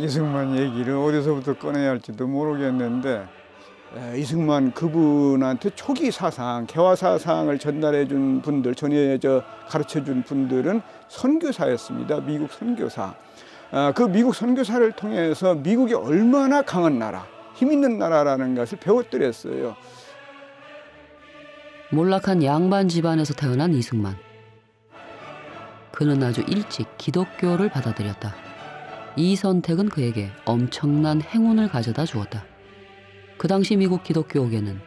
이승만 얘기를 어디서부터 꺼내야 할지도 모르겠는데 이승만 그분한테 초기 사상, 개화 사상을 전달해 준 분들, 가르쳐 준 분들은 선교사였습니다. 미국 선교사. 그 미국 선교사를 통해서 미국이 얼마나 강한 나라, 힘 있는 나라라는 것을 배웠더랬어요. 몰락한 양반 집안에서 태어난 이승만. 그는 아주 일찍 기독교를 받아들였다. 이 선택은 그에게 엄청난 행운을 가져다 주었다. 그 당시 미국 기독교계는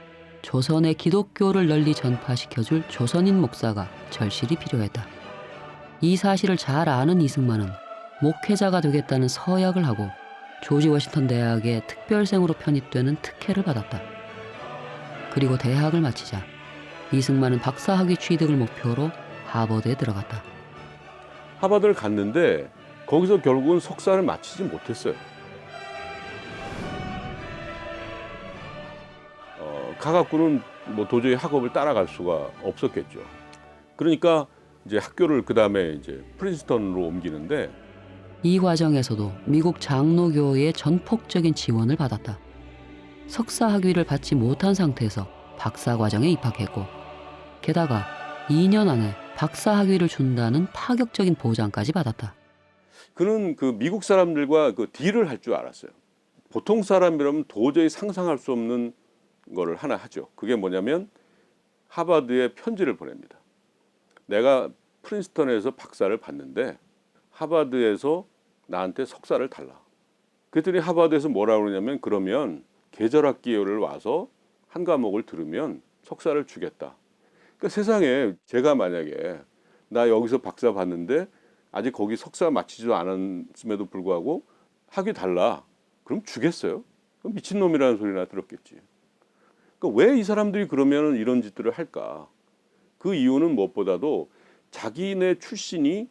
조선의 기독교를 널리 전파시켜줄 조선인 목사가 절실히 필요했다. 이 사실을 잘 아는 이승만은 목회자가 되겠다는 서약을 하고 조지 워싱턴 대학의 특별생으로 편입되는 특혜를 받았다. 그리고 대학을 마치자 이승만은 박사학위 취득을 목표로 하버드에 들어갔다. 하버드를 갔는데 거기서 결국은 석사를 마치지 못했어요. 가갖고는 뭐 도저히 학업을 따라갈 수가 없었겠죠. 그러니까 이제 학교를 그 다음에 이제 프린스턴으로 옮기는데 이 과정에서도 미국 장로교회의 전폭적인 지원을 받았다. 석사 학위를 받지 못한 상태에서 박사 과정에 입학했고 게다가 2년 안에 박사 학위를 준다는 파격적인 보장까지 받았다. 그는 그 미국 사람들과 그 딜을 할 줄 알았어요. 보통 사람이라면 도저히 상상할 수 없는 거를 하나 하죠. 그게 뭐냐면 하버드에 편지를 보냅니다. 내가 프린스턴에서 박사를 받는데 하버드에서 나한테 석사를 달라. 그랬더니 하버드에서 뭐라고 그러냐면 그러면 계절학기를 와서 한 과목을 들으면 석사를 주겠다. 그러니까 세상에 제가 만약에 나 여기서 박사 받는데 아직 거기 석사 마치지도 않았음에도 불구하고 학위 달라. 그럼 주겠어요? 그럼 미친놈이라는 소리나 들었겠지. 그러니까 왜 이 사람들이 그러면 이런 짓들을 할까? 그 이유는 무엇보다도 자기네 출신이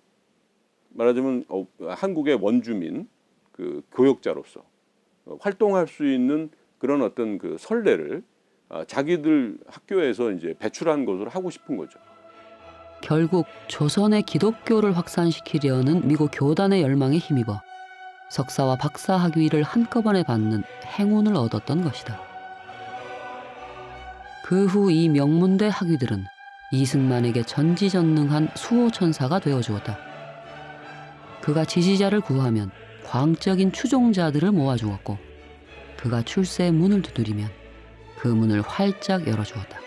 말하자면 한국의 원주민 그 교역자로서 활동할 수 있는 그런 어떤 그 선례를 자기들 학교에서 이제 배출한 것으로 하고 싶은 거죠. 결국 조선의 기독교를 확산시키려는 미국 교단의 열망에 힘입어 석사와 박사 학위를 한꺼번에 받는 행운을 얻었던 것이다. 그 후 이 명문대 학위들은 이승만에게 전지전능한 수호천사가 되어주었다. 그가 지지자를 구하면 광적인 추종자들을 모아주었고 그가 출세의 문을 두드리면 그 문을 활짝 열어주었다.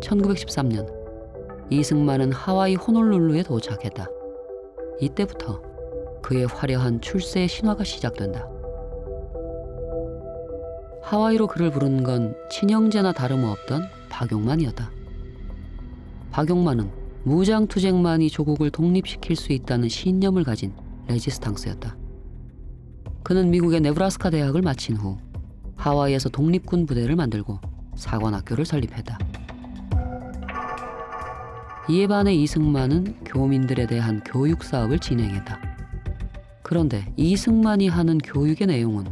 (1913년) 이승만은 하와이 호놀룰루에 도착했다. 이때부터 그의 화려한 출세의 신화가 시작된다. 하와이로 그를 부른 건 친형제나 다름없던 박용만이었다. 박용만은 무장투쟁만이 조국을 독립시킬 수 있다는 신념을 가진 레지스탕스였다. 그는 미국의 네브라스카 대학을 마친 후 하와이에서 독립군 부대를 만들고 사관학교를 설립했다. 이에 반해 이승만은 교민들에 대한 교육 사업을 진행했다. 그런데 이승만이 하는 교육의 내용은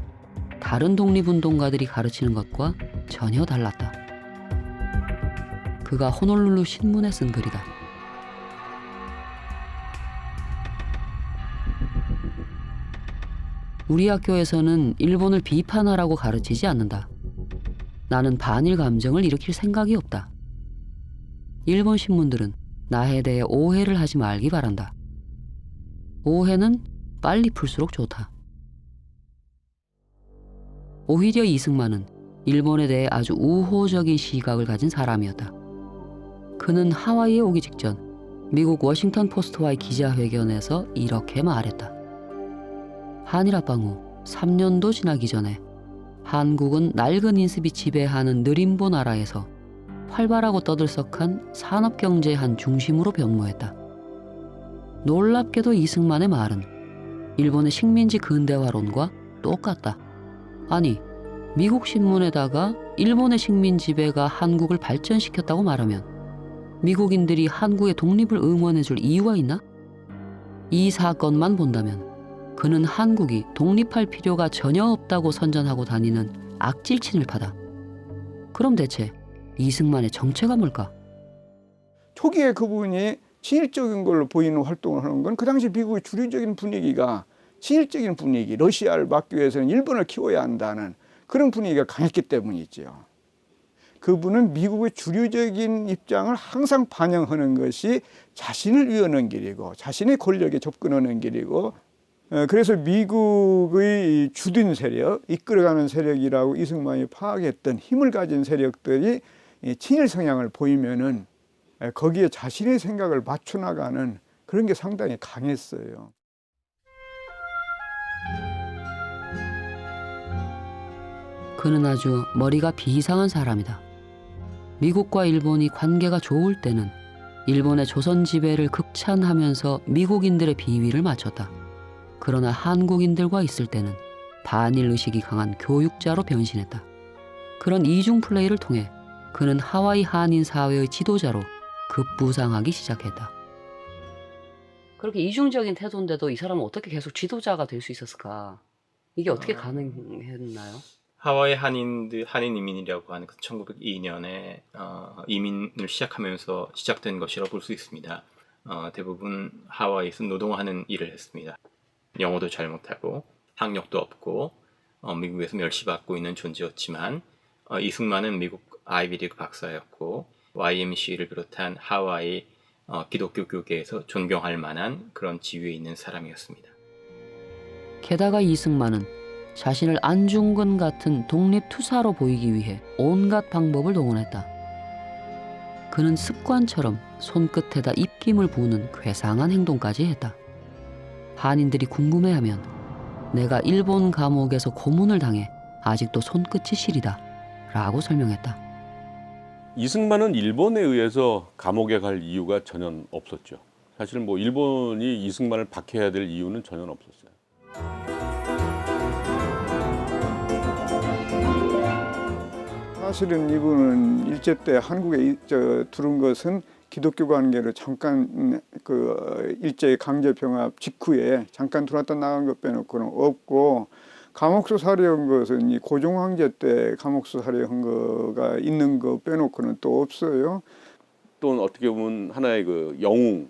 다른 독립운동가들이 가르치는 것과 전혀 달랐다. 그가 호놀룰루 신문에 쓴 글이다. 우리 학교에서는 일본을 비판하라고 가르치지 않는다. 나는 반일 감정을 일으킬 생각이 없다. 일본 신문들은 나에 대해 오해를 하지 말기 바란다. 오해는 빨리 풀수록 좋다. 오히려 이승만은 일본에 대해 아주 우호적인 시각을 가진 사람이었다. 그는 하와이에 오기 직전 미국 워싱턴 포스트와의 기자회견에서 이렇게 말했다. 한일 합방 후 3년도 지나기 전에 한국은 낡은 인습이 지배하는 느림보 나라에서 활발하고 떠들썩한 산업경제의 한 중심으로 변모했다. 놀랍게도 이승만의 말은 일본의 식민지 근대화론과 똑같다. 아니, 미국 신문에다가 일본의 식민 지배가 한국을 발전시켰다고 말하면 미국인들이 한국의 독립을 응원해줄 이유가 있나? 이 사건만 본다면 그는 한국이 독립할 필요가 전혀 없다고 선전하고 다니는 악질 친일파다. 그럼 대체 이승만의 정체가 뭘까? 초기에 그분이 친일적인 걸로 보이는 활동을 하는 건 그 당시 미국의 주류적인 분위기가 친일적인 분위기, 러시아를 막기 위해서는 일본을 키워야 한다는 그런 분위기가 강했기 때문이죠. 그분은 미국의 주류적인 입장을 항상 반영하는 것이 자신을 위하는 길이고 자신의 권력에 접근하는 길이고, 그래서 미국의 주둔 세력, 이끌어가는 세력이라고 이승만이 파악했던 힘을 가진 세력들이 친일 성향을 보이면은 거기에 자신의 생각을 맞춰 나가는 그런 게 상당히 강했어요. 그는 아주 머리가 비상한 사람이다. 미국과 일본이 관계가 좋을 때는 일본의 조선 지배를 극찬하면서 미국인들의 비위를 맞췄다. 그러나 한국인들과 있을 때는 반일 의식이 강한 교육자로 변신했다. 그런 이중 플레이를 통해 그는 하와이 한인 사회의 지도자로 급부상하기 시작했다. 그렇게 이중적인 태도인데도 이 사람은 어떻게 계속 지도자가 될 수 있었을까? 이게 어떻게 가능했나요? 하와이 한인 이민이라고 하는 1902년에 이민을 시작하면서 시작된 것이라고 볼 수 있습니다. 대부분 하와이에서 노동하는 일을 했습니다. 영어도 잘 못하고 학력도 없고 미국에서 멸시받고 있는 존재였지만 이승만은 미국 아이비리그 박사였고 YMCA를 비롯한 하와이 기독교 교계에서 존경할 만한 그런 지위에 있는 사람이었습니다. 게다가 이승만은 자신을 안중근 같은 독립투사로 보이기 위해 온갖 방법을 동원했다. 그는 습관처럼 손끝에다 입김을 부는 괴상한 행동까지 했다. 한인들이 궁금해하면 내가 일본 감옥에서 고문을 당해 아직도 손끝이 시리다 라고 설명했다. 이승만은 일본에 의해서 감옥에 갈 이유가 전혀 없었죠. 사실 뭐 일본이 이승만을 박해해야 될 이유는 전혀 없었어요. 사실은 이분은 일제 때 한국에 들어온 것은 기독교 관계로 잠깐 일제 강제 병합 직후에 잠깐 들어왔다 나간 것 빼놓고는 없고, 감옥수 살해한 것은 이 고종 황제 때 감옥수 살해한 거가 있는 거 빼놓고는 또 없어요. 또 어떻게 보면 하나의 그 영웅,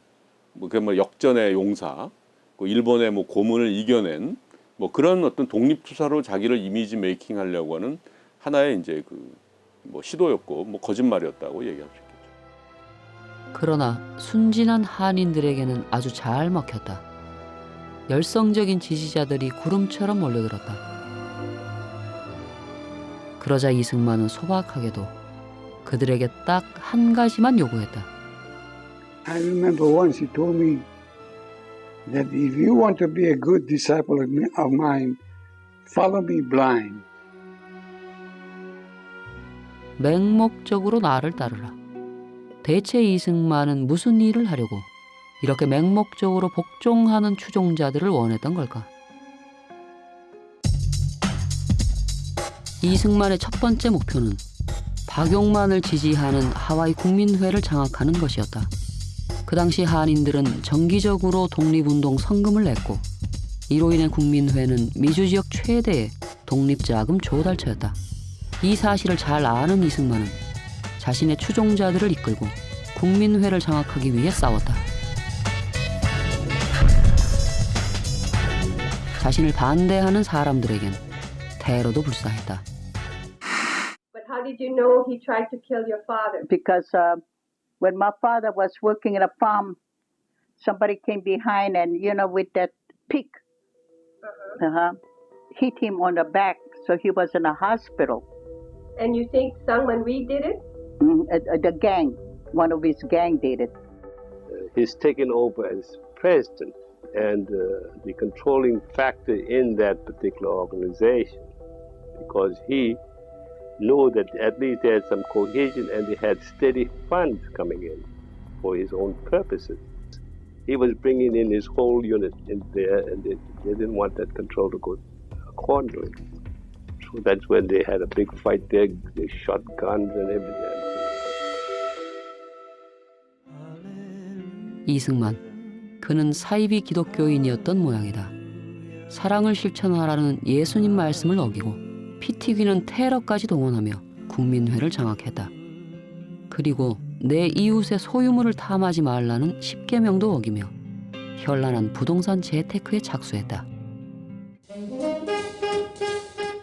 뭐 역전의 용사, 그 일본의 뭐 고문을 이겨낸 뭐 그런 어떤 독립투사로 자기를 이미지 메이킹하려고 하는 하나의 이제 뭐 시도였고 뭐 거짓말이었다고 얘기할 수 있겠죠. 그러나 순진한 한인들에게는 아주 잘 먹혔다. 열성적인 지지자들이 구름처럼 몰려들었다. 그러자 이승만은 소박하게도 그들에게 딱 한 가지만 요구했다. I remember once he told me that if you want to be a good disciple of mine, follow me blind. 맹목적으로 나를 따르라. 대체 이승만은 무슨 일을 하려고 이렇게 맹목적으로 복종하는 추종자들을 원했던 걸까? 이승만의 첫 번째 목표는 박용만을 지지하는 하와이 국민회를 장악하는 것이었다. 그 당시 한인들은 정기적으로 독립운동 성금을 냈고 이로 인해 국민회는 미주 지역 최대의 독립자금 조달처였다. 이 사실을 잘 아는 이승만은 자신의 추종자들을 이끌고 국민회를 장악하기 위해 싸웠다. 자신을 반대하는 사람들에겐 테러도 불사했다. But how did you know he tried to kill your father? Because when my father was working in a farm, somebody came behind and, with that pick, hit him on the back, so he was in a hospital. And you think Sungman Rhee did it? The gang, one of his gang did it. He's taken over as president and the controlling factor in that particular organization, because he knew that at least they had some cohesion and they had steady funds coming in for his own purposes. He was bringing in his whole unit in there, and they didn't want that control to go accordingly. So that's when they had a big fight there. They shot guns and everything. 이승만, 그는 사이비 기독교인이었던 모양이다. 사랑을 실천하라는 예수님 말씀을 어기고 피 튀기는 테러까지 동원하며 국민회를 장악했다. 그리고 내 이웃의 소유물을 탐하지 말라는 10계명도 어기며 현란한 부동산 재테크에 착수했다.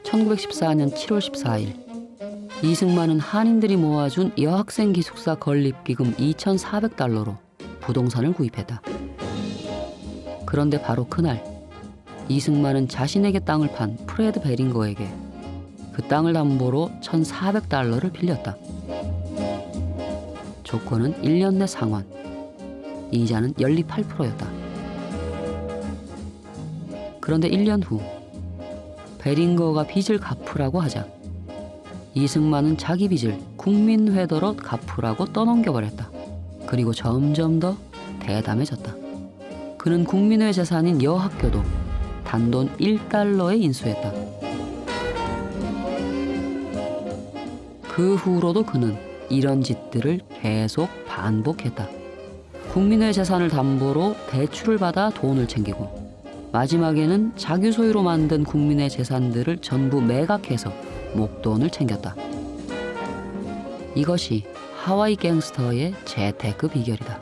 1914년 7월 14일 이승만은 한인들이 모아준 여학생 기숙사 건립기금 2,400달러로 부동산을 구입했다. 그런데 바로 그날 이승만은 자신에게 땅을 판 프레드 베링거에게 그 땅을 담보로 1,400달러를 빌렸다. 조건은 1년 내 상환, 이자는 연리 8%였다. 그런데 1년 후 베링거가 빚을 갚으라고 하자 이승만은 자기 빚을 국민회더러 갚으라고 떠넘겨버렸다. 그리고 점점 더 대담해졌다. 그는 국민회 재산인 여학교도 단돈 1달러에 인수했다. 그 후로도 그는 이런 짓들을 계속 반복했다. 국민회 재산을 담보로 대출을 받아 돈을 챙기고 마지막에는 자기 소유로 만든 국민의 재산들을 전부 매각해서 목돈을 챙겼다. 이것이 하와이 갱스터의 재테크 비결이다.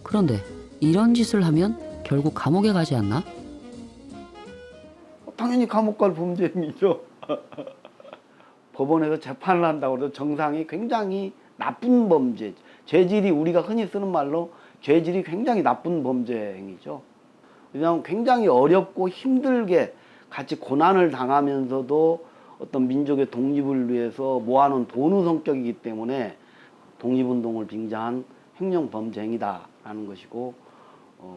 그런데 이런 짓을 하면 결국 감옥에 가지 않나? 당연히 감옥 갈 범죄행위죠. 법원에서 재판을 한다고 해도 정상이 굉장히 나쁜 범죄, 죄질이 우리가 흔히 쓰는 말로 죄질이 굉장히 나쁜 범죄 행위죠. 왜냐하면 굉장히 어렵고 힘들게 같이 고난을 당하면서도 어떤 민족의 독립을 위해서 모아놓은 돈의 성격이기 때문에 독립운동을 빙자한 횡령 범죄 행위다라는 것이고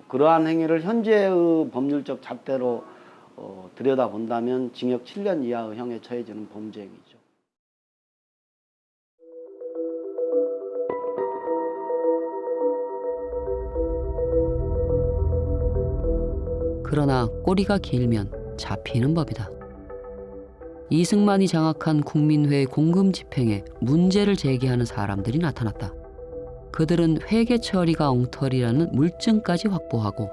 그러한 행위를 현재의 법률적 잣대로 들여다본다면 징역 7년 이하의 형에 처해지는 범죄 행위죠. 그러나 꼬리가 길면 잡히는 법이다. 이승만이 장악한 국민회의 공금 집행에 문제를 제기하는 사람들이 나타났다. 그들은 회계 처리가 엉터리라는 물증까지 확보하고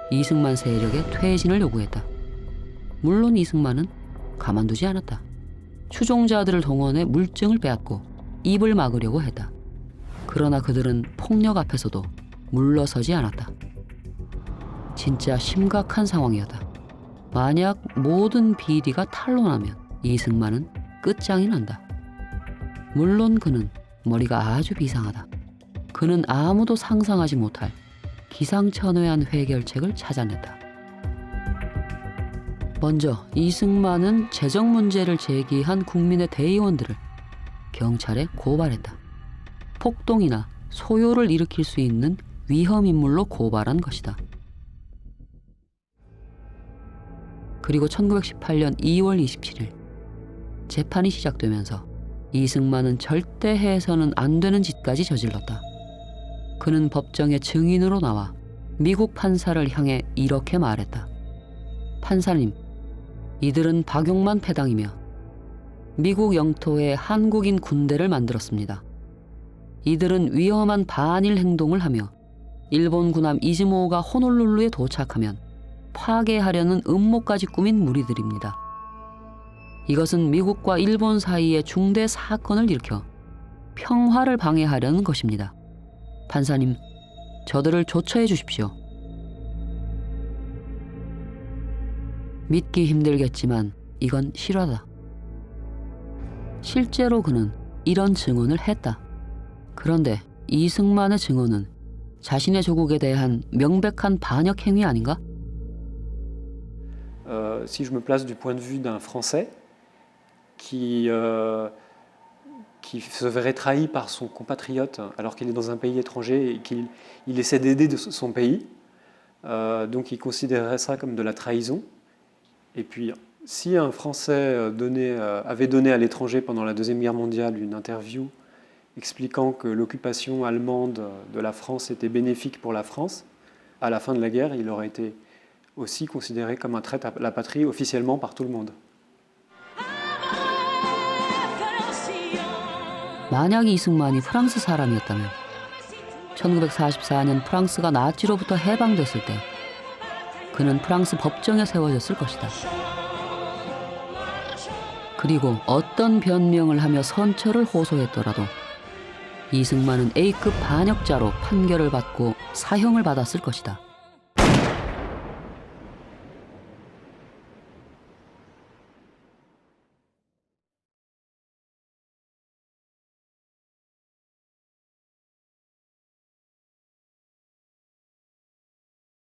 이승만 세력의 퇴진을 요구했다. 물론 이승만은 가만두지 않았다. 추종자들을 동원해 물증을 빼앗고 입을 막으려고 했다. 그러나 그들은 폭력 앞에서도 물러서지 않았다. 진짜 심각한 상황이었다. 만약 모든 비리가 탄로나면 이승만은 끝장이 난다. 물론 그는 머리가 아주 비상하다. 그는 아무도 상상하지 못할 기상천외한 해결책을 찾아냈다. 먼저 이승만은 재정 문제를 제기한 국민의 대의원들을 경찰에 고발했다. 폭동이나 소요를 일으킬 수 있는 위험 인물로 고발한 것이다. 그리고 1918년 2월 27일 재판이 시작되면서 이승만은 절대 해서는 안 되는 짓까지 저질렀다. 그는 법정의 증인으로 나와 미국 판사를 향해 이렇게 말했다. 판사님, 이들은 박용만 패당이며 미국 영토에 한국인 군대를 만들었습니다. 이들은 위험한 반일 행동을 하며 일본 군함 이즈모가 호놀룰루에 도착하면 파괴하려는 음모까지 꾸민 무리들입니다. 이것은 미국과 일본 사이에 중대 사건을 일으켜 평화를 방해하려는 것입니다. 판사님, 저들을 조처해 주십시오. 믿기 힘들겠지만 이건 실화다. 실제로 그는 이런 증언을 했다. 그런데 이승만의 증언은 자신의 조국에 대한 명백한 반역 행위 아닌가? Si je me place du point de vue d'un Français qui se verrait trahi par son compatriote alors qu'il est dans un pays étranger et qu'il essaie d'aider son pays, donc il considérerait ça comme de la trahison. Et puis, si un Français avait donné à l'étranger pendant la Deuxième Guerre mondiale une interview expliquant que l'occupation allemande de la France était bénéfique pour la France, à la fin de la guerre, il aurait été aussi considéré comme un traître à la patrie officiellement par tout le monde. 만약 이승만이 프랑스 사람이었다면 1944년 프랑스가 나치로부터 해방됐을 때 그는 프랑스 법정에 세워졌을 것이다. 그리고 어떤 변명을 하며 선처를 호소했더라도 이승만은 A급 반역자로 판결을 받고 사형을 받았을 것이다.